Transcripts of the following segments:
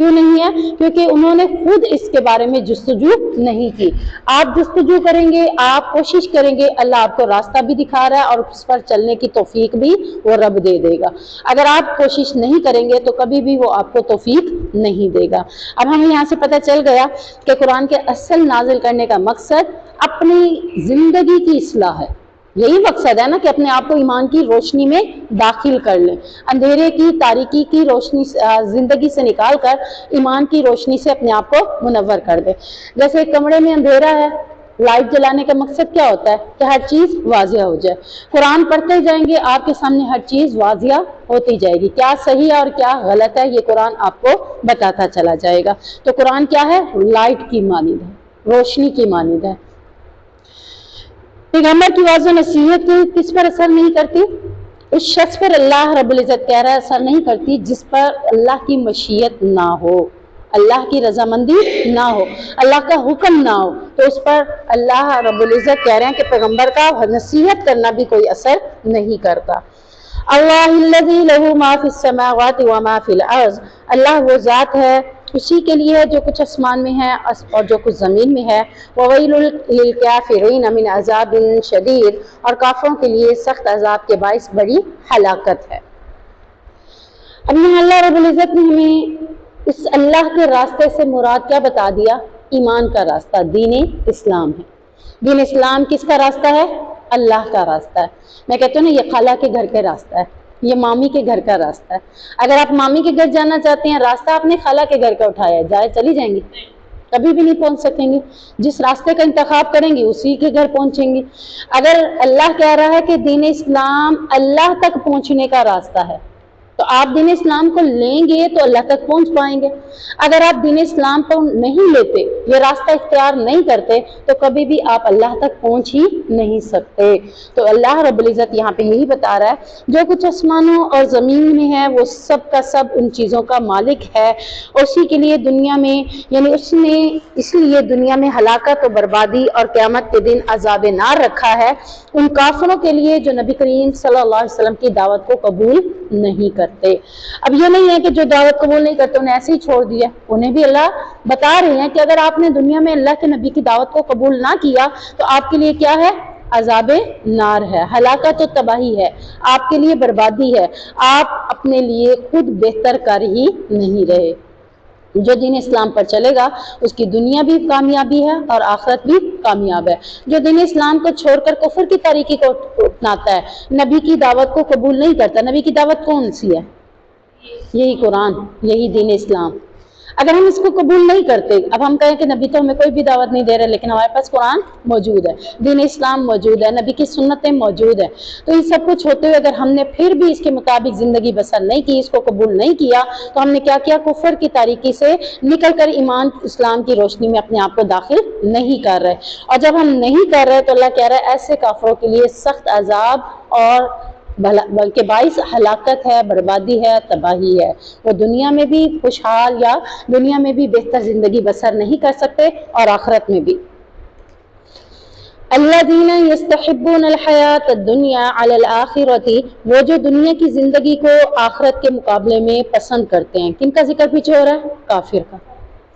کیوں نہیں ہے؟ کیونکہ انہوں نے خود اس کے بارے میں جستجو نہیں کی۔ آپ جستجو کریں گے، آپ کوشش کریں گے، اللہ آپ کو راستہ بھی دکھا رہا ہے اور اس پر چلنے کی توفیق بھی وہ رب دے دے گا۔ اگر آپ کوشش نہیں کریں گے تو کبھی بھی وہ آپ کو توفیق نہیں دے گا۔ اب ہمیں یہاں سے پتہ چل گیا کہ قرآن کے اصل نازل کرنے کا مقصد اپنی زندگی کی اصلاح ہے۔ یہی مقصد ہے نا کہ اپنے آپ کو ایمان کی روشنی میں داخل کر لیں، اندھیرے کی تاریکی کی روشنی زندگی سے نکال کر ایمان کی روشنی سے اپنے آپ کو منور کر دیں۔ جیسے ایک کمرے میں اندھیرا ہے، لائٹ جلانے کا مقصد کیا ہوتا ہے؟ کہ ہر چیز واضح ہو جائے۔ قرآن پڑھتے جائیں گے، آپ کے سامنے ہر چیز واضح ہوتی جائے گی، کیا صحیح ہے اور کیا غلط ہے یہ قرآن آپ کو بتاتا چلا جائے گا۔ تو قرآن کیا ہے؟ لائٹ کی مانند ہے، روشنی کی مانند ہے۔ پیغمبر کی واضح نصیحت کس پر اثر نہیں کرتی؟ اس شخص پر اللہ رب العزت کہہ رہا ہے اثر نہیں کرتی جس پر اللہ کی مشیت نہ ہو، اللہ کی رضامندی نہ ہو، اللہ کا حکم نہ ہو، تو اس پر اللہ رب العزت کہہ رہے ہیں کہ پیغمبر کا نصیحت کرنا بھی کوئی اثر نہیں کرتا۔ اللہ الذی لہ ما فی السماوات و ما فی الارض، اللہ وہ ذات ہے، اسی کے لیے ہے جو کچھ آسمان میں ہے اور جو کچھ زمین میں ہے۔ وویل للکافرین من عذاب شدید، اور کافروں کے لیے سخت عذاب کے باعث بڑی ہلاکت ہے۔ اب یہاں اللہ رب العزت نے ہمیں اس اللہ کے راستے سے مراد کیا بتا دیا؟ ایمان کا راستہ، دین اسلام ہے۔ دین اسلام کس کا راستہ ہے؟ اللہ کا راستہ ہے۔ میں کہتا ہوں نا یہ خالہ کے گھر کا راستہ ہے، یہ مامی کے گھر کا راستہ ہے۔ اگر آپ مامی کے گھر جانا چاہتے ہیں، راستہ آپ نے خالہ کے گھر کا اٹھایا ہے، چلی جائیں گی؟ کبھی بھی نہیں پہنچ سکیں گی۔ جس راستے کا انتخاب کریں گی اسی کے گھر پہنچیں گی۔ اگر اللہ کہہ رہا ہے کہ دین اسلام اللہ تک پہنچنے کا راستہ ہے تو آپ دین اسلام کو لیں گے تو اللہ تک پہنچ پائیں گے۔ اگر آپ دین اسلام کو نہیں لیتے، یہ راستہ اختیار نہیں کرتے، تو کبھی بھی آپ اللہ تک پہنچ ہی نہیں سکتے۔ تو اللہ رب العزت یہاں پہ یہی بتا رہا ہے جو کچھ آسمانوں اور زمین میں ہے وہ سب کا سب ان چیزوں کا مالک ہے، اسی کے لیے دنیا میں یعنی اس نے اس لیے دنیا میں ہلاکت و بربادی اور قیامت کے دن عذاب نار رکھا ہے ان کافروں کے لیے جو نبی کریم صلی اللہ علیہ وسلم کی دعوت کو قبول نہیں کرتے۔ اب یہ نہیں ہے کہ جو دعوت قبول نہیں کرتے انہیں ایسے ہی چھوڑ دیا، انہیں بھی اللہ بتا رہے ہیں کہ اگر آپ نے دنیا میں اللہ کے نبی کی دعوت کو قبول نہ کیا تو آپ کے لیے کیا ہے؟ عذاب نار ہے، ہلاکت و تباہی ہے، آپ کے لیے بربادی ہے، آپ اپنے لیے خود بہتر کر ہی نہیں رہے۔ جو دین اسلام پر چلے گا اس کی دنیا بھی کامیابی ہے اور آخرت بھی کامیاب ہے۔ جو دین اسلام کو چھوڑ کر کفر کی تاریکی کو اپناتا ہے، نبی کی دعوت کو قبول نہیں کرتا، نبی کی دعوت کون سی ہے؟ یہی قرآن، یہی دین اسلام۔ اگر ہم اس کو قبول نہیں کرتے، اب ہم کہیں کہ نبی تو ہمیں کوئی بھی دعوت نہیں دے رہے لیکن ہمارے پاس قرآن موجود ہے، دین اسلام موجود ہے، نبی کی سنتیں موجود ہیں، تو یہ سب کچھ ہوتے ہوئے اگر ہم نے پھر بھی اس کے مطابق زندگی بسر نہیں کی، اس کو قبول نہیں کیا، تو ہم نے کیا کیا؟ کفر کی تاریکی سے نکل کر ایمان اسلام کی روشنی میں اپنے آپ کو داخل نہیں کر رہے۔ اور جب ہم نہیں کر رہے تو اللہ کہہ رہا ہے ایسے کافروں کے لیے سخت عذاب اور بلکہ باعث ہلاکت ہے، بربادی ہے، تباہی ہے۔ وہ دنیا میں بھی خوشحال یا دنیا میں بھی بہتر زندگی بسر نہیں کر سکتے اور آخرت میں بھی۔ الذین یستحبون الحیات الدنیا علی الآخرۃ، وہ جو دنیا کی زندگی کو آخرت کے مقابلے میں پسند کرتے ہیں۔ کن کا ذکر پیچھے ہو رہا ہے؟ کافر کا۔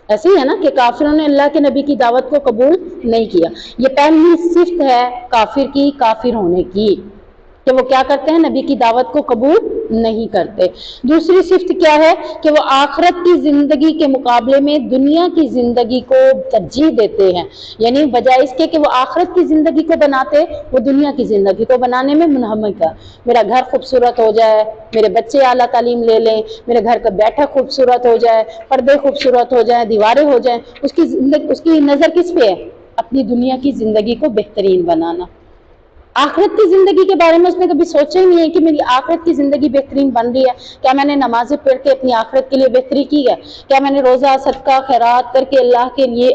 ایسے ہی ہے نا کہ کافروں نے اللہ کے نبی کی دعوت کو قبول نہیں کیا۔ یہ پہلی صفت ہے کافر کی، کافر ہونے کی، کہ وہ کیا کرتے ہیں؟ نبی کی دعوت کو قبول نہیں کرتے۔ دوسری صفت کیا ہے؟ کہ وہ آخرت کی زندگی کے مقابلے میں دنیا کی زندگی کو ترجیح دیتے ہیں، یعنی بجائے اس کے کہ وہ آخرت کی زندگی کو بناتے، وہ دنیا کی زندگی کو بنانے میں منہمک ہے۔ میرا گھر خوبصورت ہو جائے، میرے بچے اعلیٰ تعلیم لے لیں، میرے گھر کا بیٹھک خوبصورت ہو جائے، پردے خوبصورت ہو جائیں، دیواریں ہو جائیں، اس کی نظر کس پہ ہے؟ اپنی دنیا کی زندگی کو بہترین بنانا۔ آخرت کی زندگی کے بارے میں اس نے کبھی سوچا ہی نہیں ہے کہ میری آخرت کی زندگی بہترین بن رہی ہے، کیا میں نے نمازیں پڑھ کے اپنی آخرت کے لیے بہتری کی ہے، کیا میں نے روزہ صدقہ خیرات کر کے اللہ کے لیے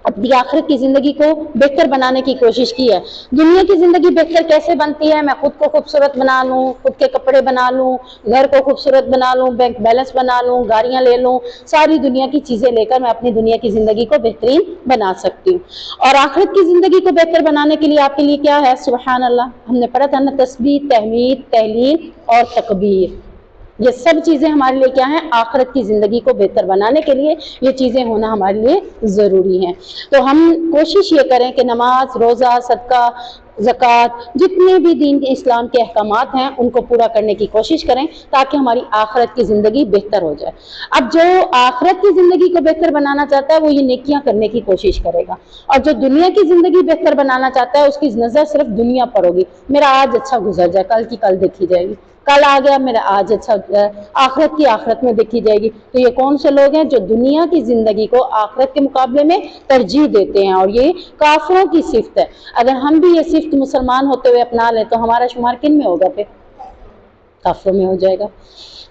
اپنی آخرت کی زندگی کو بہتر بنانے کی کوشش کی ہے۔ دنیا کی زندگی بہتر کیسے بنتی ہے؟ میں خود کو خوبصورت بنا لوں، خود کے کپڑے بنا لوں، گھر کو خوبصورت بنا لوں، بینک بیلنس بنا لوں، گاڑیاں لے لوں، ساری دنیا کی چیزیں لے کر میں اپنی دنیا کی زندگی کو بہترین بنا سکتی ہوں۔ اور آخرت کی زندگی کو بہتر بنانے کے لیے آپ کے لیے کیا ہے؟ سبحان اللہ، ہم نے پڑھا تھا نا، تسبیح، تحمید، تہلیل اور تکبیر، یہ سب چیزیں ہمارے لیے کیا ہیں؟ آخرت کی زندگی کو بہتر بنانے کے لیے یہ چیزیں ہونا ہمارے لیے ضروری ہیں۔ تو ہم کوشش یہ کریں کہ نماز، روزہ، صدقہ، زکوٰۃ، جتنے بھی دین کے اسلام کے احکامات ہیں ان کو پورا کرنے کی کوشش کریں تاکہ ہماری آخرت کی زندگی بہتر ہو جائے۔ اب جو آخرت کی زندگی کو بہتر بنانا چاہتا ہے وہ یہ نیکیاں کرنے کی کوشش کرے گا، اور جو دنیا کی زندگی بہتر بنانا چاہتا ہے اس کی نظر صرف دنیا پر ہوگی، میرا آج اچھا گزر جائے، کل کی کل دیکھی جائے گی، کل آ گیا میرا آج اچھا گزر، آخرت کی آخرت میں دیکھی جائے گی۔ تو یہ کون سے لوگ ہیں جو دنیا کی زندگی کو آخرت کے مقابلے میں ترجیح دیتے ہیں، اور یہ کافروں کی صفت ہے۔ اگر ہم بھی یہ صفت مسلمان ہوتے ہوئے اپنا لیں تو ہمارا شمار کن میں ہوگا؟ پھر کافروں میں ہو جائے گا۔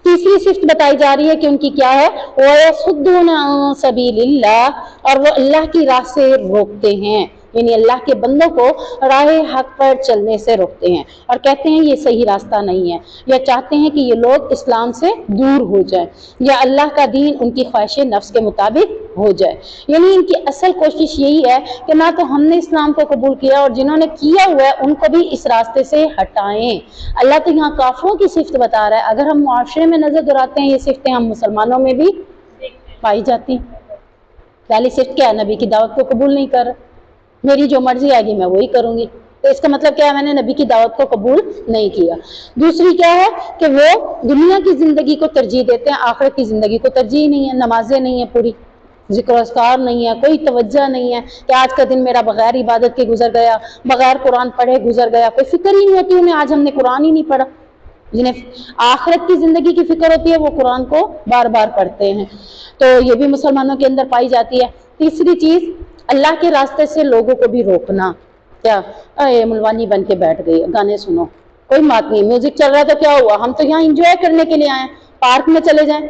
تیسری صفت بتائی جا رہی ہے کہ ان کی کیا ہے؟ وَيَصُدُّونَ عَن سَبِيلِ اللَّهِ، اور وہ اللہ کی راہ سے روکتے ہیں، یعنی اللہ کے بندوں کو راہ حق پر چلنے سے روکتے ہیں اور کہتے ہیں یہ صحیح راستہ نہیں ہے، یا چاہتے ہیں کہ یہ لوگ اسلام سے دور ہو جائیں، یا اللہ کا دین ان کی خواہش نفس کے مطابق ہو جائے۔ یعنی ان کی اصل کوشش یہی ہے کہ نہ تو ہم نے اسلام کو قبول کیا اور جنہوں نے کیا ہوا ہے ان کو بھی اس راستے سے ہٹائیں۔ اللہ تو یہاں کافروں کی صفت بتا رہا ہے۔ اگر ہم معاشرے میں نظر دراتے ہیں یہ صفتیں ہم مسلمانوں میں بھی پائی جاتی ہیں۔ پہلی صفت کیا ہے؟ نبی کی دعوت کو قبول نہیں کر رہا، میری جو مرضی آئے گی میں وہی کروں گی، تو اس کا مطلب کیا ہے؟ میں نے نبی کی دعوت کو قبول نہیں کیا۔ دوسری کیا ہے کہ وہ دنیا کی زندگی کو ترجیح دیتے ہیں، آخرت کی زندگی کو ترجیح نہیں ہے، نمازیں نہیں ہیں پوری، ذکر و اذکار نہیں ہے، کوئی توجہ نہیں ہے کہ آج کا دن میرا بغیر عبادت کے گزر گیا، بغیر قرآن پڑھے گزر گیا، کوئی فکر ہی نہیں ہوتی انہیں آج ہم نے قرآن ہی نہیں پڑھا۔ جنہیں آخرت کی زندگی کی فکر ہوتی ہے وہ قرآن کو بار بار پڑھتے ہیں، تو یہ بھی مسلمانوں کے اندر پائی جاتی ہے۔ تیسری چیز، اللہ کے راستے سے لوگوں کو بھی روکنا۔ کیا ملوانی بن کے بیٹھ گئی، گانے سنو، کوئی بات نہیں، میوزک چل رہا ہے تو کیا ہوا، ہم تو یہاں انجوائے کرنے کے لیے آئے ہیں، پارک میں چلے جائیں،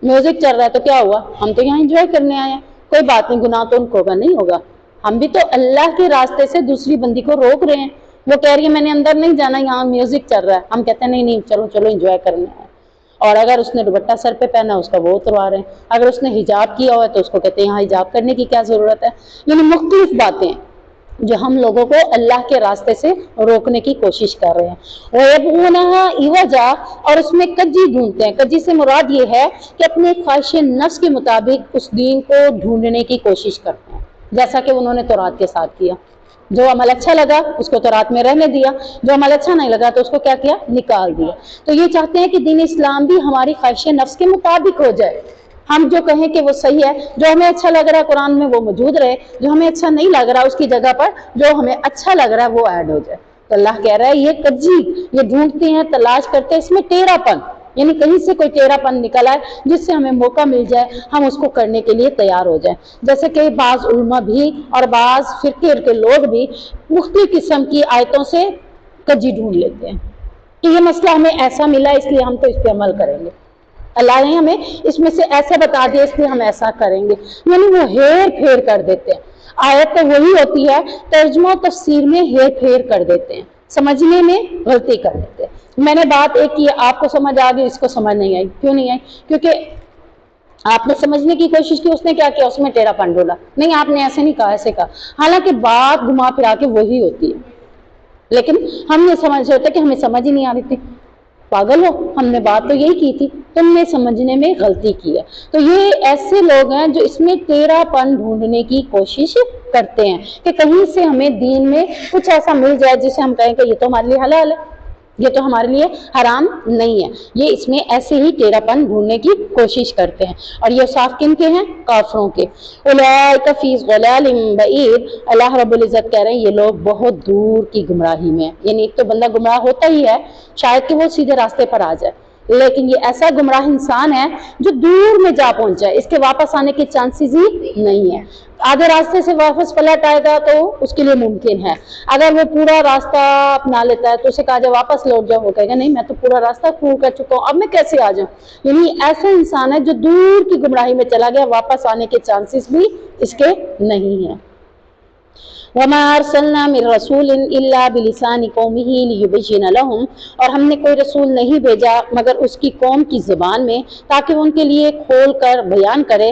میوزک چل رہا ہے تو کیا ہوا، ہم تو یہاں انجوائے کرنے آئے ہیں، کوئی بات نہیں، گناہ تو ان کو ہوگا نہیں ہوگا، ہم بھی تو اللہ کے راستے سے دوسری بندی کو روک رہے ہیں۔ وہ کہہ رہی ہے میں نے اندر نہیں جانا، یہاں میوزک چل رہا ہے، ہم کہتے ہیں نہیں نہیں چلو چلو انجوائے کرنے آئے۔ اور اگر اس نے دوپٹہ سر پہ پہنا اس کا وہ اتروا رہے ہیں، اگر اس نے حجاب کیا ہوا ہے تو اس کو کہتے ہیں یہاں حجاب کرنے کی کیا ضرورت ہے۔ یعنی مختلف باتیں جو ہم لوگوں کو اللہ کے راستے سے روکنے کی کوشش کر رہے ہیں۔ وَيَبْغُونَهَا عِوَجًا، اور اس میں کجی ڈھونڈتے ہیں۔ کجی سے مراد یہ ہے کہ اپنے خواہش نفس کے مطابق اس دین کو ڈھونڈنے کی کوشش کرتے ہیں، جیسا کہ انہوں نے تورات کے ساتھ کیا۔ جو عمل اچھا لگا اس کو تورات میں رہنے دیا، جو عمل اچھا نہیں لگا تو اس کو کیا کیا؟ نکال دیا۔ تو یہ چاہتے ہیں کہ دین اسلام بھی ہماری خواہش نفس کے مطابق ہو جائے، ہم جو کہیں کہ وہ صحیح ہے، جو ہمیں اچھا لگ رہا ہے قرآن میں وہ موجود رہے، جو ہمیں اچھا نہیں لگ رہا اس کی جگہ پر جو ہمیں اچھا لگ رہا ہے وہ ایڈ ہو جائے۔ تو اللہ کہہ رہا ہے یہ کجی، یہ ڈھونڈتے ہیں، تلاش کرتے ہیں، اس میں ٹیڑھا پن، یعنی کہیں سے کوئی ٹیڑھا پن نکل آئے جس سے ہمیں موقع مل جائے ہم اس کو کرنے کے لیے تیار ہو جائیں۔ جیسے کہ بعض علماء بھی اور بعض فرقے کے لوگ بھی مختلف قسم کی آیتوں سے کجی ڈھونڈ لیتے ہیں کہ یہ مسئلہ ہمیں ایسا ملا اس لیے ہم تو اس پہ عمل کریں گے، اللہ نے ہمیں اس میں سے ایسا بتا دیا اس لیے ہم ایسا کریں گے، یعنی وہ ہیر پھیر کر دیتے ہیں۔ آیت تو وہی ہوتی ہے، ترجمہ و تفسیر میں ہیر پھیر کر دیتے ہیں، سمجھنے میں غلطی کر دیتے ہیں۔ میں نے بات ایک کی، آپ کو سمجھ آ گئی، اس کو سمجھ نہیں آئی، کیوں نہیں آئی؟ کیونکہ آپ نے سمجھنے کی کوشش کی، اس نے کیا کیا؟ اس میں ٹیڑھا پن ڈولا، نہیں آپ نے ایسے نہیں کہا، ایسے کہا، حالانکہ بات گھما پھرا کے وہی ہوتی ہے، لیکن ہم نے سمجھ ہوتا کہ ہمیں سمجھ ہی نہیں آ رہی تھی۔ پاگل ہو، ہم نے بات تو یہی کی تھی، تم نے سمجھنے میں غلطی کی ہے۔ تو یہ ایسے لوگ ہیں جو اس میں ٹیڑھا پن ڈھونڈنے کی کوشش کرتے ہیں کہ کہیں سے ہمیں دین میں کچھ ایسا مل جائے جسے ہم کہیں کہ یہ تو ہمارے لیے حلال ہے، یہ تو ہمارے لیے حرام نہیں ہے۔ یہ اس میں ایسے ہی ٹیڑھا پن ڈھونڈنے کی کوشش کرتے ہیں، اور یہ صاف کن کے ہیں؟ کافروں کے۔ اولئک فی ضلال بعید، اللہ رب العزت کہہ رہے ہیں یہ لوگ بہت دور کی گمراہی میں ہیں۔ یعنی ایک تو بندہ گمراہ ہوتا ہی ہے، شاید کہ وہ سیدھے راستے پر آ جائے، لیکن یہ ایسا گمراہ انسان ہے جو دور میں جا پہنچا ہے، اس کے واپس آنے کے چانسز ہی نہیں ہے۔ آدھے راستے سے واپس پلٹ آئے گا تو اس کے لیے ممکن ہے، اگر وہ پورا راستہ اپنا لیتا ہے تو اسے کہا جائے واپس لوٹ جاؤ، وہ کہے گا نہیں میں تو پورا راستہ پور کر چکا ہوں، اب میں کیسے آ جاؤں۔ یعنی ایسا انسان ہے جو دور کی گمراہی میں چلا گیا، واپس آنے کے چانسز بھی اس کے نہیں ہیں۔ وَمَا أَرْسَلْنَا مِن رَّسُولٍ إِلَّا بِلِسَانِ قَوْمِهِ لِيُبَيِّنَ لَهُمْ، اور ہم نے کوئی رسول نہیں بھیجا مگر اس کی قوم کی زبان میں تاکہ وہ ان کے لیے کھول کر بیان کرے۔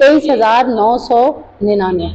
23,999।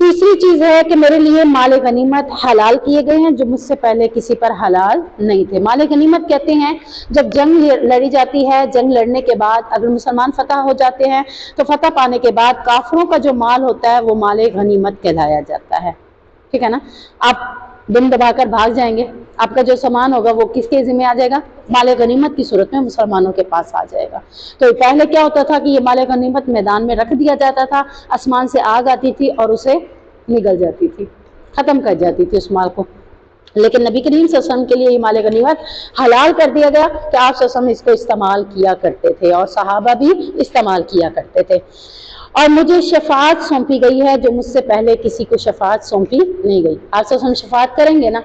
تیسری چیز ہے کہ میرے لیے مال غنیمت حلال کیے گئے ہیں جو مجھ سے پہلے کسی پر حلال نہیں تھے۔ مال غنیمت کہتے ہیں جب جنگ لڑی جاتی ہے، جنگ لڑنے کے بعد اگر مسلمان فتح ہو جاتے ہیں تو فتح پانے کے بعد کافروں کا جو مال ہوتا ہے وہ مال غنیمت کہلایا جاتا ہے، ٹھیک ہے نا۔ آپ دم دبا کر بھاگ جائیں گے، آپ کا جو سامان ہوگا وہ کس کے ذمہ آ جائے گا؟ مال غنیمت کی صورت میں مسلمانوں کے پاس آ جائے گا۔ تو پہلے کیا ہوتا تھا کہ یہ مال غنیمت میدان میں رکھ دیا جاتا تھا، آسمان سے آگ آتی تھی اور اسے نگل جاتی تھی، ختم کر جاتی تھی اس مال کو۔ لیکن نبی کریم صلی اللہ علیہ وسلم کے لیے یہ مال غنیمت حلال کر دیا گیا کہ آپ صلی اللہ علیہ وسلم اس کو استعمال کیا کرتے تھے اور صحابہ بھی استعمال کیا کرتے تھے۔ اور مجھے شفاعت سونپی گئی ہے جو مجھ سے پہلے کسی کو شفاعت سونپی نہیں گئی۔ آپ صلی اللہ علیہ وسلم شفاعت کریں گے نا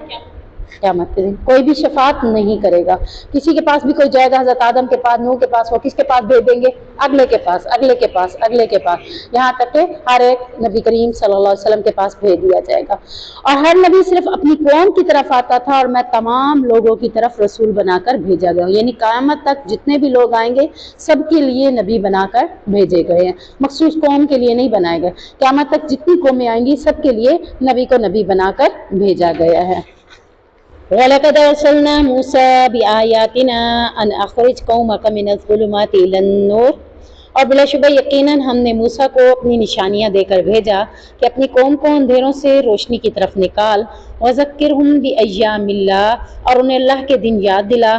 قیامت کے دن؟ کوئی بھی شفاعت نہیں کرے گا، کسی کے پاس بھی کوئی جائے گا، حضرت آدم کے پاس، نوح کے پاس، وہ کس کے پاس بھیج دیں گے؟ اگلے کے پاس، اگلے کے پاس، اگلے کے پاس، یہاں تک کہ ہر ایک نبی کریم صلی اللہ علیہ وسلم کے پاس بھیج دیا جائے گا۔ اور ہر نبی صرف اپنی قوم کی طرف آتا تھا اور میں تمام لوگوں کی طرف رسول بنا کر بھیجا گیا ہوں، یعنی قیامت تک جتنے بھی لوگ آئیں گے سب کے لیے نبی بنا کر بھیجے گئے ہیں، مخصوص قوم کے لیے نہیں بنائے گئے۔ قیامت تک جتنی قومیں آئیں گی سب کے لیے نبی کو نبی بنا کر بھیجا گیا ہے۔ وَلَقَدْ أَرْسَلْنَا مُوسَىٰ بِآيَاتِنَا أَنْ أَخْرِجْ قَوْمَكَ مِنَ الظُّلُمَاتِ إِلَى النُّورِ، اور بلا شبہ یقیناً ہم نے موسیٰ کو اپنی نشانیاں دے کر بھیجا کہ اپنی قوم کو اندھیروں سے روشنی کی طرف نکال، وَذَكِّرْهُمْ بِأَيَّامِ اللَّهِ، اور انہیں اللہ کے دن یاد دلا،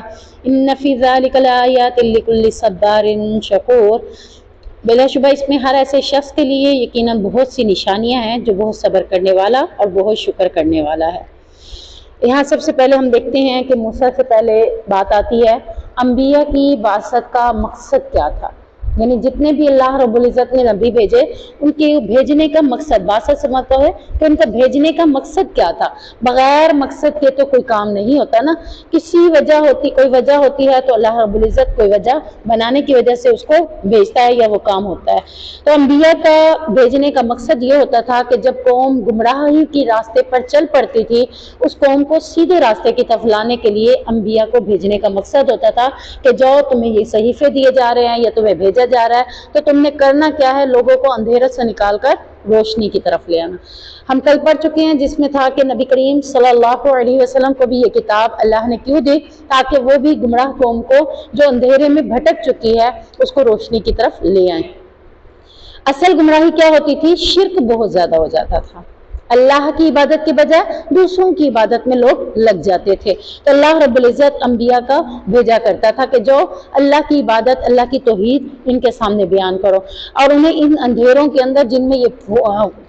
إِنَّ فِي ذَلِكَ لَآيَاتٍ لِكُلِّ صَبَّارٍ شَكُورٍ، بلا شبہ اس میں ہر ایسے شخص کے لیے یقیناً بہت سی نشانیاں ہیں جو بہت صبر کرنے والا اور بہت شکر کرنے والا ہے۔ یہاں سب سے پہلے ہم دیکھتے ہیں کہ موسیٰ سے پہلے بات آتی ہے انبیاء کی بعثت کا مقصد کیا تھا، یعنی جتنے بھی اللہ رب العزت نے نبی بھیجے ان کے بھیجنے کا مقصد، بعثت سے مطلب ہے کہ ان کا بھیجنے کا مقصد کیا تھا۔ بغیر مقصد کے تو کوئی کام نہیں ہوتا نا، کسی وجہ ہوتی، کوئی وجہ ہوتی ہے تو اللہ رب العزت کوئی وجہ بنانے کی وجہ سے اس کو بھیجتا ہے یا وہ کام ہوتا ہے۔ تو انبیاء کا بھیجنے کا مقصد یہ ہوتا تھا کہ جب قوم گمراہی کی راستے پر چل پڑتی تھی اس قوم کو سیدھے راستے کی طرف لانے کے لیے انبیاء کو بھیجنے کا مقصد ہوتا تھا کہ جو تمہیں یہ صحیفے دیے جا رہے ہیں یا تمہیں بھیجا جا رہا ہے تو تم نے کرنا کیا ہے؟ لوگوں کو اندھیرے سے نکال کر روشنی کی طرف لے آنا۔ ہم کل پڑھ چکے ہیں جس میں تھا کہ نبی کریم صلی اللہ علیہ وسلم کو بھی یہ کتاب اللہ نے کیوں دی؟ تاکہ وہ بھی گمراہ قوم کو جو اندھیرے میں بھٹک چکی ہے اس کو روشنی کی طرف لے آئیں۔ اصل گمراہی کیا ہوتی تھی؟ شرک بہت زیادہ ہو جاتا تھا، اللہ کی عبادت کے بجائے دوسروں کی عبادت میں لوگ لگ جاتے تھے۔ تو اللہ رب العزت انبیاء کا بھیجا کرتا تھا کہ جو اللہ کی عبادت، اللہ کی توحید ان کے سامنے بیان کرو اور انہیں ان اندھیروں کے اندر جن میں یہ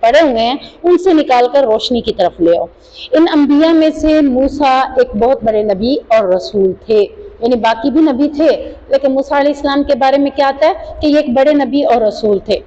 پڑے ہوئے ہیں ان سے نکال کر روشنی کی طرف لے آؤ۔ ان انبیاء میں سے موسیٰ ایک بہت بڑے نبی اور رسول تھے، یعنی باقی بھی نبی تھے لیکن موسیٰ علیہ السلام کے بارے میں کیا آتا ہے کہ یہ ایک بڑے نبی اور رسول تھے،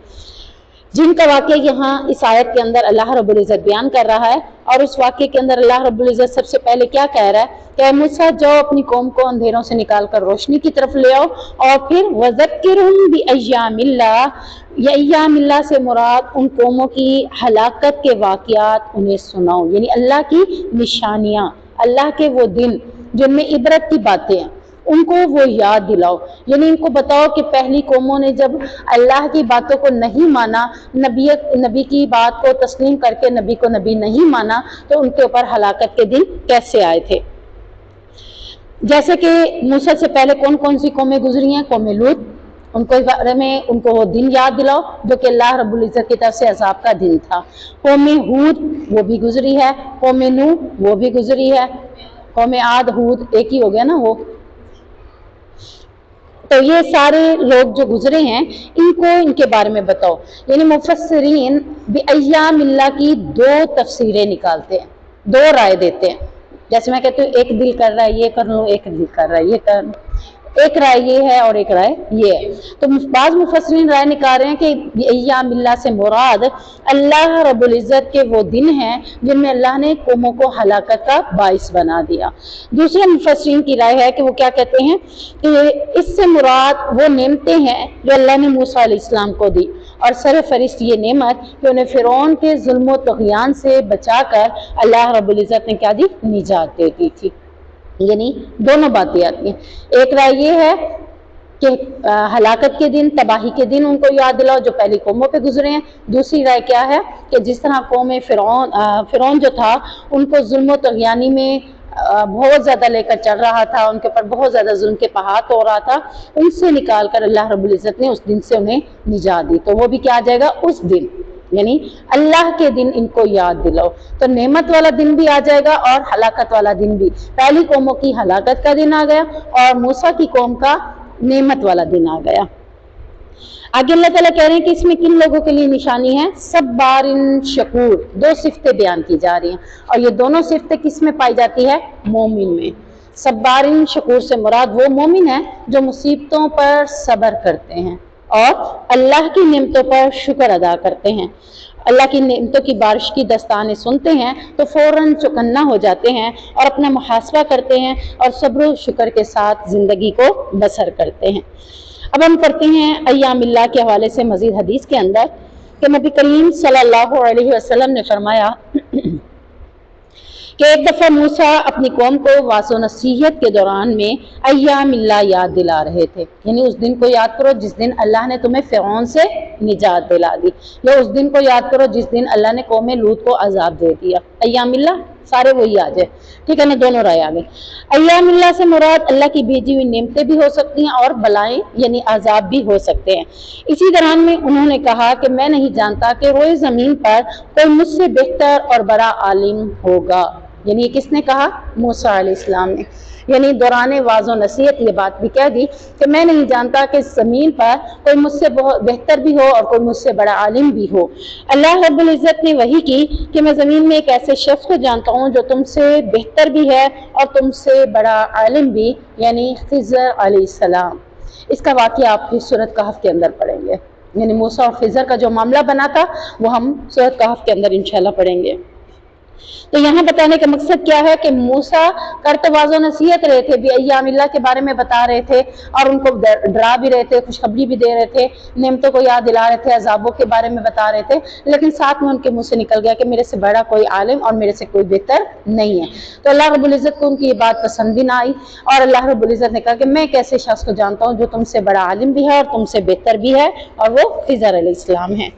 جن کا واقعہ یہاں اس آیت کے اندر اللہ رب العزت بیان کر رہا ہے۔ اور اس واقعے کے اندر اللہ رب العزت سب سے پہلے کیا کہہ رہا ہے کہ اے موسیٰ جاؤ اپنی قوم کو اندھیروں سے نکال کر روشنی کی طرف لے آؤ، اور پھر وَذَكِّرْهُمْ بِأَيَّامِ اللَّهِ، یہ ایام اللہ سے مراد ان قوموں کی ہلاکت کے واقعات انہیں سناؤ، یعنی اللہ کی نشانیاں، اللہ کے وہ دن جن میں عبرت کی باتیں ہیں ان کو وہ یاد دلاؤ، یعنی ان کو بتاؤ کہ پہلی قوموں نے جب اللہ کی باتوں کو نہیں مانا، نبی کی بات کو تسلیم کر کے نبی کو نبی نہیں مانا تو ان کے اوپر ہلاکت کے دن کیسے آئے تھے۔ جیسے کہ موسیٰ سے پہلے کون کون سی قومیں گزری ہیں؟ قوم لوط، ان کو بارے میں ان کو وہ دن یاد دلاؤ جو کہ اللہ رب العزت کی طرف سے عذاب کا دن تھا۔ قوم ہود وہ بھی گزری ہے، قوم نوح وہ بھی گزری ہے، قوم عاد ہود ایک ہی ہو گیا نا وہ۔ تو یہ سارے لوگ جو گزرے ہیں ان کو ان کے بارے میں بتاؤ، یعنی مفسرین بِأَيَّامِ اللہ کی دو تفسیریں نکالتے ہیں، دو رائے دیتے ہیں۔ جیسے میں کہتی ہوں ایک دل کر رہا ہے یہ کر لوں، ایک دل کر رہا ہے یہ کر لوں، ایک رائے یہ ہے اور ایک رائے یہ ہے۔ تو بعض مفسرین رائے نکال رہے ہیں کہ ایام اللہ سے مراد اللہ رب العزت کے وہ دن ہیں جن میں اللہ نے قوموں کو ہلاکت کا باعث بنا دیا۔ دوسرے مفسرین کی رائے ہے کہ وہ کیا کہتے ہیں کہ اس سے مراد وہ نعمتیں ہیں جو اللہ نے موسیٰ علیہ السلام کو دی، اور سر فہرست یہ نعمت کہ انہیں فرعون کے ظلم و طغیان سے بچا کر اللہ رب العزت نے کیا دی؟ نجات دے دی تھی۔ یعنی دونوں باتیں آتی ہیں۔ ایک رائے یہ ہے کہ ہلاکت کے دن، تباہی کے دن ان کو یاد دلاؤ جو پہلی قوموں پہ گزرے ہیں۔ دوسری رائے کیا ہے کہ جس طرح قوم فرعون جو تھا ان کو ظلم و طغیانی میں بہت زیادہ لے کر چل رہا تھا، ان کے اوپر بہت زیادہ ظلم کے پہاڑ ہو رہا تھا، ان سے نکال کر اللہ رب العزت نے اس دن سے انہیں نجات دی، تو وہ بھی کیا آ جائے گا اس دن، یعنی اللہ کے دن ان کو یاد دلاؤ۔ تو نعمت والا دن بھی آ جائے گا اور ہلاکت والا دن بھی، پہلی قوموں کی ہلاکت کا دن آ گیا اور موسیٰ کی قوم کا نعمت والا دن آ گیا۔ آگے اللہ تعالیٰ کہہ رہے ہیں کہ اس میں کن لوگوں کے لیے نشانی ہے؟ صبار شکور، دو صفتیں بیان کی جا رہی ہیں اور یہ دونوں صفتیں کس میں پائی جاتی ہے؟ مومن میں۔ صبار شکور سے مراد وہ مومن ہے جو مصیبتوں پر صبر کرتے ہیں اور اللہ کی نعمتوں پر شکر ادا کرتے ہیں۔ اللہ کی نعمتوں کی بارش کی دستانیں سنتے ہیں تو فوراً چوکنا ہو جاتے ہیں اور اپنا محاسبہ کرتے ہیں اور صبر و شکر کے ساتھ زندگی کو بسر کرتے ہیں۔ اب ہم پڑھتے ہیں ایام اللہ کے حوالے سے مزید حدیث کے اندر کہ نبی کریم صلی اللہ علیہ وسلم نے فرمایا کہ ایک دفعہ موسیٰ اپنی قوم کو واعظ و نصیحت کے دوران میں ایام اللہ یاد دلا رہے تھے، یعنی اس دن کو یاد کرو جس دن اللہ نے تمہیں فرعون سے نجات دلا دی، یا اس دن کو یاد کرو جس دن اللہ نے قوم لوط کو عذاب دے دیا۔ ایام اللہ سارے وہی آ جائے، ٹھیک ہے نا، دونوں رائے آ گئی۔ ایام اللہ سے مراد اللہ کی بھیجی ہوئی نعمتیں بھی ہو سکتی ہیں اور بلائیں یعنی عذاب بھی ہو سکتے ہیں۔ اسی دوران میں انہوں نے کہا کہ میں نہیں جانتا کہ روئے زمین پر کوئی مجھ سے بہتر اور بڑا عالم ہوگا، یعنی یہ کس نے کہا؟ موسیٰ علیہ السلام نے، یعنی دوران واعظ و نصیحت یہ بات بھی کہہ دی کہ میں نہیں جانتا کہ زمین پر کوئی مجھ سے بہت بہتر بھی ہو اور کوئی مجھ سے بڑا عالم بھی ہو۔ اللہ رب العزت نے وحی کی کہ میں زمین میں ایک ایسے شخص کو جانتا ہوں جو تم سے بہتر بھی ہے اور تم سے بڑا عالم بھی، یعنی خضر علیہ السلام۔ اس کا واقعہ آپ کی سورۃ کہف کے اندر پڑھیں گے، یعنی موسیٰ اور خضر کا جو معاملہ بنا تھا وہ ہم سورۃ کہف کے اندر انشاءاللہ پڑھیں گے۔ تو یہاں بتانے کا مقصد کیا ہے کہ موسیٰ کرتے واعظ و نصیحت رہے تھے بھی، ایام اللہ کے بارے میں بتا رہے تھے اور ان کو ڈرا بھی رہے تھے، خوشخبری بھی دے رہے تھے، نعمتوں کو یاد دلا رہے تھے، عذابوں کے بارے میں بتا رہے تھے، لیکن ساتھ میں ان کے منہ سے نکل گیا کہ میرے سے بڑا کوئی عالم اور میرے سے کوئی بہتر نہیں ہے۔ تو اللہ رب العزت کو ان کی یہ بات پسند بھی نہ آئی اور اللہ رب العزت نے کہا کہ میں ایک ایسے شخص کو جانتا ہوں جو تم سے بڑا عالم بھی ہے اور تم سے بہتر بھی ہے، اور وہ خضر علیہ السلام ہے۔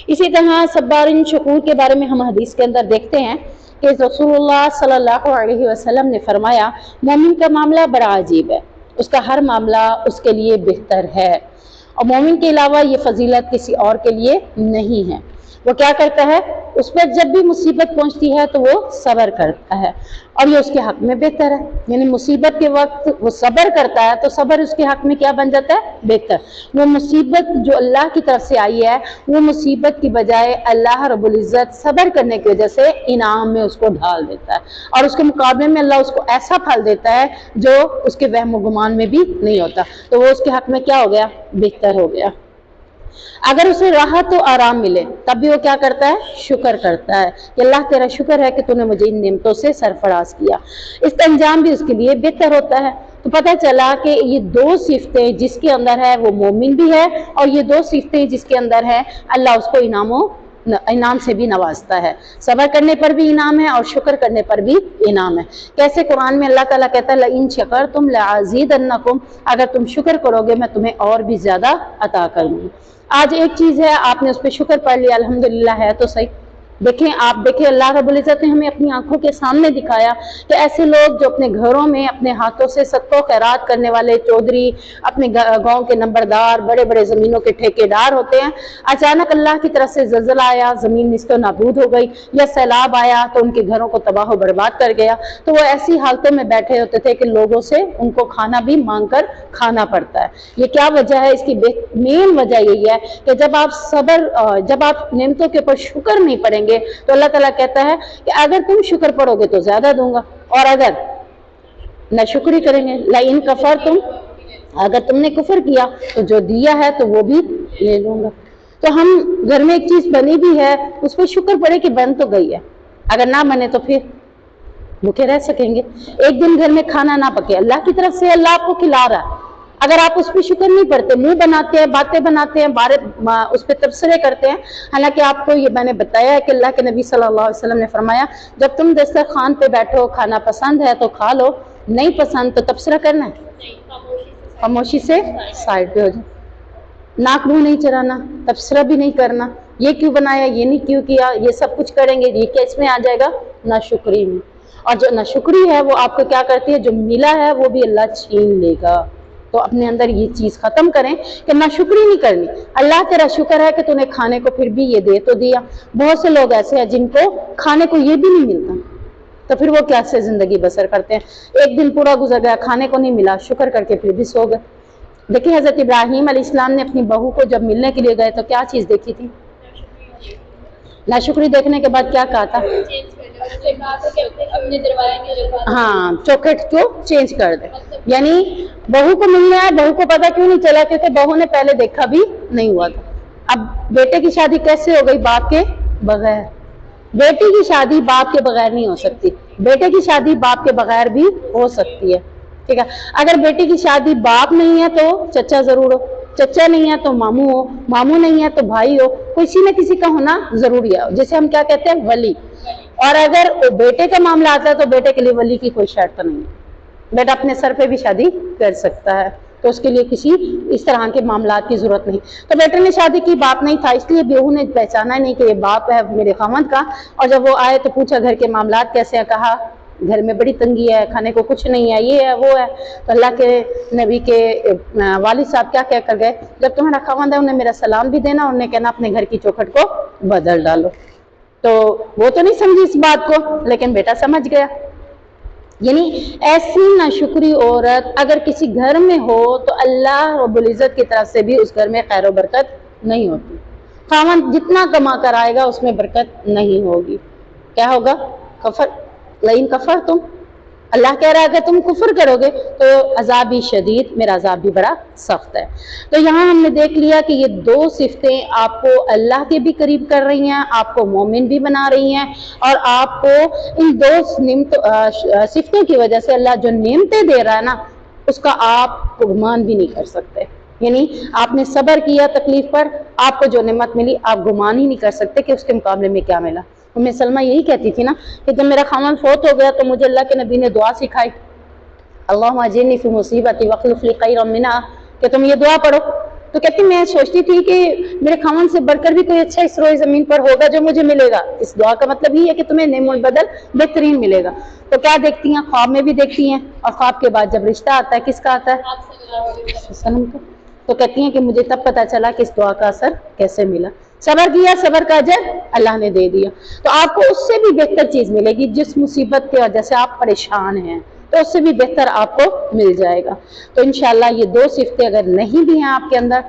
اسی طرح صبار شکور کے بارے میں ہم حدیث کے اندر دیکھتے ہیں کہ رسول اللہ صلی اللہ علیہ وسلم نے فرمایا مومن کا معاملہ بڑا عجیب ہے، اس کا ہر معاملہ اس کے لیے بہتر ہے اور مومن کے علاوہ یہ فضیلت کسی اور کے لیے نہیں ہے۔ وہ کیا کرتا ہے؟ اس پر جب بھی مصیبت پہنچتی ہے تو وہ صبر کرتا ہے اور یہ اس کے حق میں بہتر ہے، یعنی مصیبت کے وقت وہ صبر کرتا ہے تو صبر اس کے حق میں کیا بن جاتا ہے؟ بہتر۔ وہ مصیبت جو اللہ کی طرف سے آئی ہے وہ مصیبت کی بجائے اللہ رب العزت صبر کرنے کی وجہ سے انعام میں اس کو ڈھال دیتا ہے اور اس کے مقابلے میں اللہ اس کو ایسا پھل دیتا ہے جو اس کے وہم و گمان میں بھی نہیں ہوتا، تو وہ اس کے حق میں کیا ہو گیا؟ بہتر ہو گیا۔ اگر اسے راحت و آرام ملے تب بھی وہ کیا کرتا ہے؟ شکر کرتا ہے کہ اللہ تیرا شکر ہے کہ تو نے مجھے ان نعمتوں سے سرفراز کیا، اس کا انجام بھی اس کے لیے بہتر ہوتا ہے۔ تو پتہ چلا کہ یہ دو صفتیں جس کے اندر ہے وہ مومن بھی ہے اور یہ دو صفتیں جس کے اندر ہے اللہ اس کو انعام سے بھی نوازتا ہے، صبر کرنے پر بھی انعام ہے اور شکر کرنے پر بھی انعام ہے۔ کیسے؟ قرآن میں اللہ تعالیٰ کہتا ہے لَإِن شَكَرْتُمْ لَأَزِيدَنَّكُمْ، اگر تم شکر کرو گے میں تمہیں اور بھی زیادہ عطا کروں گی۔ آج ایک چیز ہے آپ نے اس پہ شکر پڑھ لیا، الحمدللہ ہے تو صحیح، آپ دیکھیں اللہ رب العزت نے ہمیں اپنی آنکھوں کے سامنے دکھایا کہ ایسے لوگ جو اپنے گھروں میں اپنے ہاتھوں سے صدقہ و خیرات کرنے والے چودھری، اپنے گاؤں کے نمبردار، بڑے بڑے زمینوں کے ٹھیکیدار ہوتے ہیں، اچانک اللہ کی طرف سے زلزلہ آیا، زمین نصف و نابود ہو گئی، یا سیلاب آیا تو ان کے گھروں کو تباہ و برباد کر گیا، تو وہ ایسی حالتوں میں بیٹھے ہوتے تھے کہ لوگوں سے ان کو کھانا بھی مانگ کر کھانا پڑتا ہے۔ یہ کیا وجہ ہے؟ اس کی مین وجہ یہی ہے کہ جب آپ نعمتوں کے اوپر شکر نہیں پڑیں گے تو اللہ تعالیٰ کہتا ہے کہ اگر تم شکر پڑو گے تو زیادہ دوں گا، اور اگر نہ شکری کریں گے لَإِن كَفَرْتُمْ، اگر تم نے کفر کیا تو جو دیا ہے تو وہ بھی لے لوں گا۔ تو ہم گھر میں ایک چیز بنی بھی ہے اس پہ شکر پڑے کہ بن تو گئی ہے، اگر نہ بنے تو پھر بھوکے رہ سکیں گے۔ ایک دن گھر میں کھانا نہ پکے، اللہ کی طرف سے اللہ آپ کو کھلا رہا ہے، اگر آپ اس پہ شکر نہیں پڑتے، منہ بناتے ہیں، باتیں بناتے ہیں، اس پہ تبصرے کرتے ہیں، حالانکہ آپ کو یہ میں نے بتایا ہے کہ اللہ کے نبی صلی اللہ علیہ وسلم نے فرمایا جب تم دسترخوان پہ بیٹھو، کھانا پسند ہے تو کھا لو، نہیں پسند تو تبصرہ کرنا ہے، خاموشی سے سائڈ پہ ہو جائے. ناک منہ نہیں چرانا, تبصرہ بھی نہیں کرنا, یہ کیوں بنایا, یہ نہیں کیوں کیا, یہ سب کچھ کریں گے, یہ کیا اس میں آ جائے گا, ناشکری میں. اور جو ناشکری ہے وہ آپ کو کیا کرتی ہے, جو ملا ہے وہ بھی اللہ چھین لے گا. تو اپنے اندر یہ چیز ختم کریں کہ ناشکری نہیں کرنی. اللہ تیرا شکر ہے کہ تو نے کھانے کو پھر بھی یہ دے تو دیا. بہت سے لوگ ایسے ہیں جن کو کھانے کو یہ بھی نہیں ملتا, تو پھر وہ کیسے زندگی بسر کرتے ہیں. ایک دن پورا گزر گیا, کھانے کو نہیں ملا, شکر کر کے پھر بھی سو گئے. دیکھیں حضرت ابراہیم علیہ السلام نے اپنی بہو کو جب ملنے کے لیے گئے تو کیا چیز دیکھی تھی, ناشکری دیکھنے کے بعد کیا کہا تھا, ہاں چوکھٹ کو چینج کر دے. یعنی بہو کو ملنے آیا, بہو کو پتا کیوں نہیں چلا, کیونکہ بہو نے پہلے دیکھا بھی نہیں ہوا تھا. اب بیٹے کی شادی کیسے ہو گئی, باپ کے بغیر. بیٹی کی شادی باپ کے بغیر نہیں ہو سکتی, بیٹے کی شادی باپ کے بغیر بھی ہو سکتی ہے. ٹھیک ہے, اگر بیٹی کی شادی باپ نہیں ہے تو چچا ضرور ہو, چچا نہیں ہے تو ماموں ہو, ماموں نہیں ہے تو بھائی ہو, کسی نہ کسی کا ہونا ضروری ہے, جسے ہم کیا کہتے ہیں, ولی. اور اگر بیٹے کا معاملہ آتا ہے تو بیٹے کے لیے ولی کی کوئی شرط نہیں ہے, بیٹا اپنے سر پہ بھی شادی کر سکتا ہے, تو اس کے لیے کسی اس طرح کے معاملات کی ضرورت نہیں. تو بیٹے نے شادی کی, باپ نہیں تھا, اس لیے بہو نے پہچانا نہیں کہ یہ باپ ہے میرے خاوند کا. اور جب وہ آئے تو پوچھا گھر کے معاملات کیسے ہیں, کہا گھر میں بڑی تنگی ہے, کھانے کو کچھ نہیں ہے, یہ ہے وہ ہے. تو اللہ کے نبی کے والد صاحب کیا کہہ کر گئے, جب تمہارا خاوند ہے انہیں میرا سلام بھی دینا, انہیں کہنا اپنے گھر کی چوکھٹ کو بدل ڈالو. تو وہ تو نہیں سمجھی اس بات کو, لیکن بیٹا سمجھ گیا. یعنی ایسی ناشکری عورت اگر کسی گھر میں ہو تو اللہ رب العزت کی طرف سے بھی اس گھر میں خیر و برکت نہیں ہوتی. خاوند جتنا کما کر آئے گا اس میں برکت نہیں ہوگی. کیا ہوگا, کفر, لئن کفرتم, اللہ کہہ رہا ہے کہ تم کفر کرو گے تو عذاب بھی شدید, میرا عذاب بھی بڑا سخت ہے. تو یہاں ہم نے دیکھ لیا کہ یہ دو صفتیں آپ کو اللہ کے بھی قریب کر رہی ہیں, آپ کو مومن بھی بنا رہی ہیں, اور آپ کو ان دو صفتوں کی وجہ سے اللہ جو نعمتیں دے رہا ہے نا, اس کا آپ گمان بھی نہیں کر سکتے. یعنی آپ نے صبر کیا تکلیف پر, آپ کو جو نعمت ملی آپ گمان ہی نہیں کر سکتے کہ اس کے مقابلے میں کیا ملا. ام سلمہ یہی کہتی تھی نا کہ جب میرا خاوند فوت ہو گیا تو مجھے اللہ کے نبی نے دعا سکھائی, اللہم اجرنی فی مصیبتی واخلف لی خیرا منہا, کہ تم یہ دعا پڑھو. تو کہتی میں سوچتی تھی کہ میرے خاوند سے بڑھ کر بھی کوئی اچھا اس روئے زمین پر ہوگا جو مجھے ملے گا. اس دعا کا مطلب یہ ہے کہ تمہیں نعم البدل بہترین ملے گا. تو کیا دیکھتی ہیں, خواب میں بھی دیکھتی ہیں, اور خواب کے بعد جب رشتہ آتا ہے کس کا آتا ہے, تو کہتی ہیں کہ مجھے تب پتہ چلا کہ اس دعا کا اثر کیسے ملا. صبر کیا, صبر کا اجر اللہ نے دے دیا. تو آپ کو اس سے بھی بہتر چیز ملے گی, جس مصیبت کی وجہ سے آپ پریشان ہیں تو اس سے بھی بہتر آپ کو مل جائے گا. تو انشاءاللہ یہ دو صفتیں اگر نہیں بھی ہیں آپ کے اندر,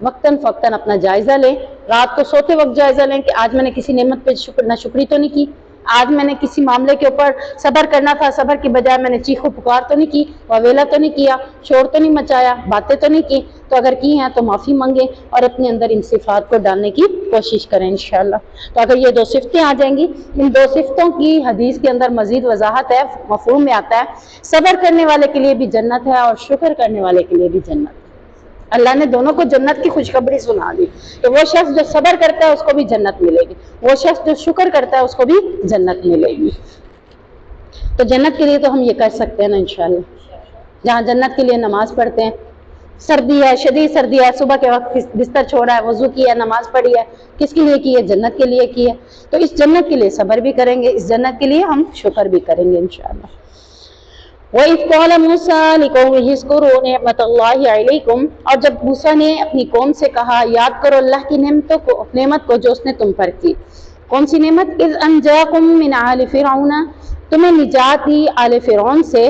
وقتاً فوقتاً اپنا جائزہ لیں. رات کو سوتے وقت جائزہ لیں کہ آج میں نے کسی نعمت پہ ناشکری تو نہیں کی, آج میں نے کسی معاملے کے اوپر صبر کرنا تھا, صبر کی بجائے میں نے چیخ و پکار تو نہیں کی, واویلا تو نہیں کیا, شور تو نہیں مچایا, باتیں تو نہیں کی. تو اگر کی ہیں تو معافی مانگیں اور اپنے اندر ان صفات کو ڈالنے کی کوشش کریں انشاءاللہ. تو اگر یہ دو صفتیں آ جائیں گی, ان دو صفتوں کی حدیث کے اندر مزید وضاحت ہے, مفہوم میں آتا ہے, صبر کرنے والے کے لیے بھی جنت ہے اور شکر کرنے والے کے لیے بھی جنت ہے. اللہ نے دونوں کو جنت کی خوشخبری سنا دی کہ وہ شخص جو صبر کرتا ہے اس کو بھی جنت ملے گی, وہ شخص جو شکر کرتا ہے اس کو بھی جنت ملے گی. تو جنت کے لیے تو ہم یہ کر سکتے ہیں نا انشاءاللہ. جہاں جنت کے لیے نماز پڑھتے ہیں, سردی ہے, شدید سردی ہے, صبح کے وقت بستر چھوڑا ہے, وضو کیا ہے, نماز پڑھی ہے, کس کے لیے کی ہے, جنت کے لیے کی ہے. تو اس جنت کے لیے صبر بھی کریں گے, اس جنت کے لیے ہم شکر بھی کریں گے انشاءاللہ. وَإِذْ قَالَ مُوسَىٰ لِقَوْمِهِ اذْكُرُوا نِعْمَتَ اللَّهِ عَلَيْكُمْ, اور جب موسیٰ نے اپنی قوم سے کہا یاد کرو اللہ کی نعمت کو جو اس نے تم پر کی. کون سی نعمت؟ اذ انجاکم من آل فرعون, تمہیں نجات دی آل فرعون سے.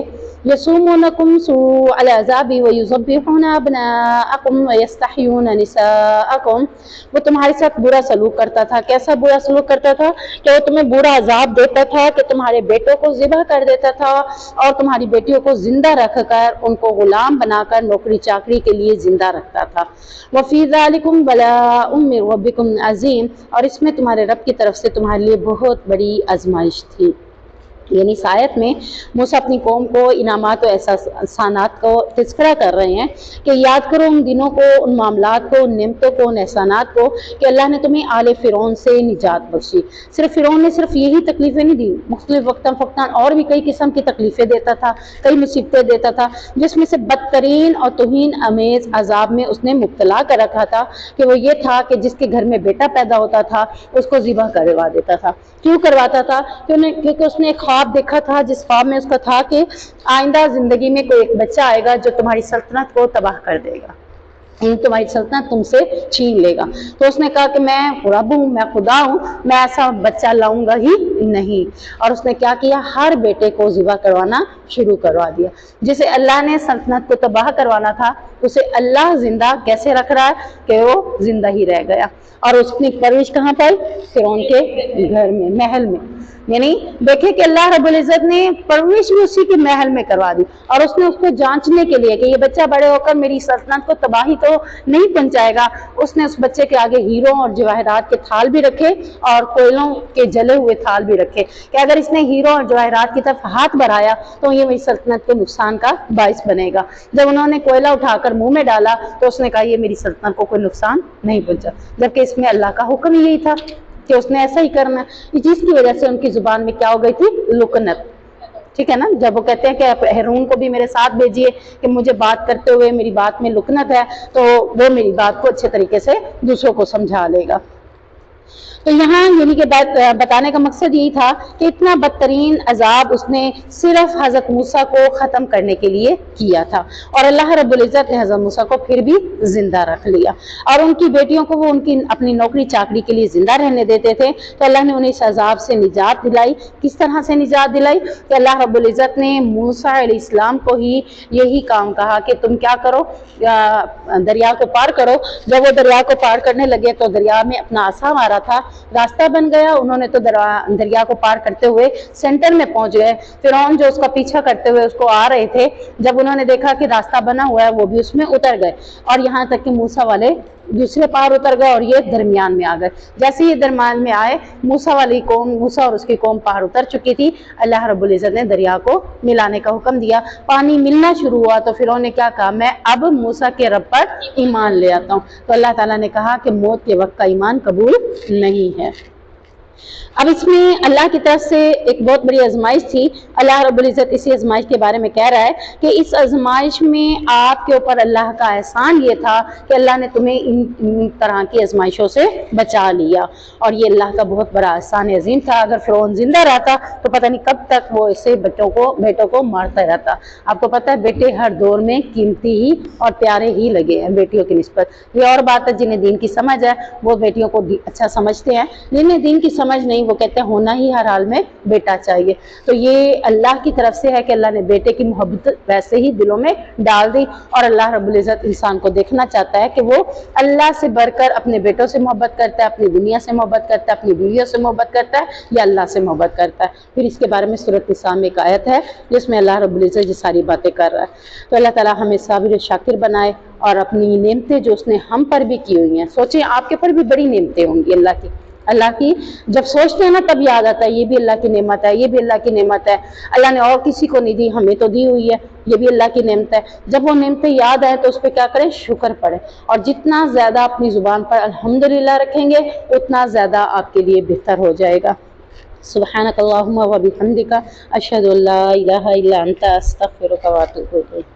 یسومونکم سوء العذاب ویذبحون ابناءکم ویستحیون نساءکم, وہ تمہارے ساتھ برا سلوک کرتا تھا. کیسا برا سلوک کرتا تھا کہ وہ تمہیں برا عذاب دیتا تھا, کہ تمہارے بیٹوں کو ذبح کر دیتا تھا اور تمہاری بیٹیوں کو زندہ رکھ کر ان کو غلام بنا کر نوکری چاکری کے لیے زندہ رکھتا تھا. وفی ذالکم بلاء من ربکم عظیم, اور اس میں تمہارے رب کی طرف سے تمہارے لیے بہت بڑی آزمائش تھی. یعنی اس آیت میں موسیٰ اپنی قوم کو انعامات و احسانات کو تذکرہ کر رہے ہیں کہ یاد کرو ان دنوں کو، ان معاملات کو، ان نعمتوں کو، ان احسانات کو کہ اللہ نے تمہیں آل فرعون سے نجات بخشی۔ صرف فرعون نے صرف یہی تکلیفیں نہیں دی، مختلف وقتاً فوقتاً اور بھی کئی قسم کی تکلیفیں دیتا تھا، کئی مصیبتیں دیتا تھا، جس میں سے بدترین اور توہین آمیز عذاب میں اس نے مبتلا کر رکھا تھا کہ وہ یہ تھا کہ جس کے گھر میں بیٹا پیدا ہوتا تھا اس کو ذبح کروا دیتا تھا۔ کیوں کرواتا تھا؟ کیونکہ اس نے ایک خواب دیکھا تھا، جس خواب میں اس کا تھا کہ آئندہ زندگی میں کوئی ایک بچہ آئے گا جو تمہاری سلطنت کو تباہ کر دے گا، تمہاری سلطنت تم سے چھین لے گا۔ تو اس نے کہا کہ میں رب ہوں، میں خدا ہوں، میں ایسا بچہ لاؤں گا ہی نہیں۔ اور اس نے کیا کیا؟ ہر بیٹے کو ذبح کروانا شروع کروا دیا۔ جسے اللہ نے سلطنت کو تباہ کروانا تھا اسے اللہ زندہ کیسے رکھ رہا ہے کہ وہ زندہ ہی رہ گیا۔ اور اس نے پرورش کہاں پائی؟ فرعون کے گھر میں، محل میں۔ یعنی دیکھیں کہ اللہ رب العزت نے پرورش بھی اسی کے محل میں کروا دی، اور اس نے اس کو جانچنے کے لیے کہ یہ بچہ بڑے ہو کر میری سلطنت کو تباہی تو نہیں پہنچائے گا، اس نے اس بچے کے آگے ہیروں اور جواہرات کے تھال بھی رکھے اور کوئلوں کے جلے ہوئے تھال بھی رکھے کہ اگر اس نے ہیروں اور جواہرات کی طرف ہاتھ بڑھایا تو یہ میری سلطنت کو نقصان کا باعث بنے گا۔ جب انہوں نے کوئلہ اٹھا کر منہ میں ڈالا تو اس نے کہا یہ میری سلطنت کو کوئی نقصان نہیں پہنچا، جبکہ اس میں اللہ کا حکم یہی تھا کہ اس نے ایسا ہی کرنا ہے، جس کی وجہ سے ان کی زبان میں کیا ہو گئی تھی؟ لکنت۔ ٹھیک ہے نا؟ جب وہ کہتے ہیں کہ ہارون کو بھی میرے ساتھ بھیجیے کہ مجھے بات کرتے ہوئے میری بات میں لکنت ہے، تو وہ میری بات کو اچھے طریقے سے دوسروں کو سمجھا لے گا۔ تو یہاں یعنی کہ بات بتانے کا مقصد یہی تھا کہ اتنا بدترین عذاب اس نے صرف حضرت موسیٰ کو ختم کرنے کے لیے کیا تھا، اور اللہ رب العزت نے حضرت موسیٰ کو پھر بھی زندہ رکھ لیا، اور ان کی بیٹیوں کو وہ ان کی اپنی نوکری چاکری کے لیے زندہ رہنے دیتے تھے۔ تو اللہ نے انہیں اس عذاب سے نجات دلائی۔ کس طرح سے نجات دلائی؟ کہ اللہ رب العزت نے موسیٰ علیہ السلام کو ہی یہی کام کہا کہ تم کیا کرو، دریا کو پار کرو۔ جب وہ دریا کو پار کرنے لگے تو دریا میں اپنا عصا مارا تھا، راستہ بن گیا۔ انہوں نے تو دریا کو پار کرتے ہوئے سینٹر میں پہنچ گئے۔ فرعون جو اس کا پیچھا کرتے ہوئے اس کو آ رہے تھے، جب انہوں نے دیکھا کہ راستہ بنا ہوا ہے وہ بھی اس میں اتر گئے، اور یہاں تک کہ موسیٰ والے دوسرے پار اتر گئے اور یہ درمیان میں آ گئے۔ جیسے یہ درمیان میں آئے، موسیٰ والی قوم، موسیٰ اور اس کی قوم پار اتر چکی تھی، اللہ رب العزت نے دریا کو ملانے کا حکم دیا۔ پانی ملنا شروع ہوا تو فرعون نے کیا کہا؟ میں اب موسیٰ کے رب پر ایمان لے آتا ہوں۔ تو اللہ تعالیٰ نے کہا کہ موت کے وقت کا ایمان قبول نہیں ہے۔ اب اس میں اللہ کی طرف سے ایک بہت بڑی آزمائش تھی۔ اللہ رب العزت اسی آزمائش کے بارے میں کہہ رہا ہے کہ اس آزمائش میں آپ کے اوپر اللہ کا احسان یہ تھا کہ اللہ نے تمہیں ان طرح کی آزمائشوں سے بچا لیا، اور یہ اللہ کا بہت بڑا احسان عظیم تھا۔ اگر فرعون زندہ رہتا تو پتہ نہیں کب تک وہ اسے بیٹوں کو مارتا رہتا۔ آپ کو پتہ ہے بیٹے ہر دور میں قیمتی ہی اور پیارے ہی لگے ہیں بیٹیوں کی نسبت۔ یہ اور بات ہے جنہیں دین کی سمجھ ہے وہ بیٹیوں کو اچھا سمجھتے ہیں، جنہیں دین کی سمجھ نہیں وہ کہتے ہیں ہونا ہی ہر حال میں بیٹا چاہیے۔ تو یہ اللہ کی طرف سے ہے کہ اللہ نے بیٹے کی محبت ویسے ہی دلوں میں ڈال دی، اور اللہ رب العزت انسان کو دیکھنا چاہتا ہے کہ وہ اللہ سے بڑھ کر اپنے بیٹوں سے محبت کرتا ہے، اپنی دنیا سے محبت کرتا ہے، اپنی بیویوں سے محبت کرتا ہے، یا اللہ سے محبت کرتا ہے۔ پھر اس کے بارے میں سورۃ نساء میں ایک آیت ہے جس میں اللہ رب العزت یہ ساری باتیں کر رہا ہے۔ تو اللہ تعالیٰ ہمیں صابر و شاکر بنائے، اور اپنی نعمتیں جو اس نے ہم پر بھی کی ہوئی ہیں، سوچیں آپ کے پر بھی بڑی نعمتیں ہوں گی اللہ کی جب سوچتے ہیں نا تب یاد آتا ہے یہ بھی اللہ کی نعمت ہے، یہ بھی اللہ کی نعمت ہے، اللہ نے اور کسی کو نہیں دی، ہمیں تو دی ہوئی ہے، یہ بھی اللہ کی نعمت ہے۔ جب وہ نعمتیں یاد آئے تو اس پہ کیا کریں؟ شکر پڑھیں، اور جتنا زیادہ اپنی زبان پر الحمدللہ رکھیں گے اتنا زیادہ آپ کے لیے بہتر ہو جائے گا۔ سبحانک اللہم و بحمدک، اشہد ان لا الہ الا انت، استغفرک و اتوب الیک۔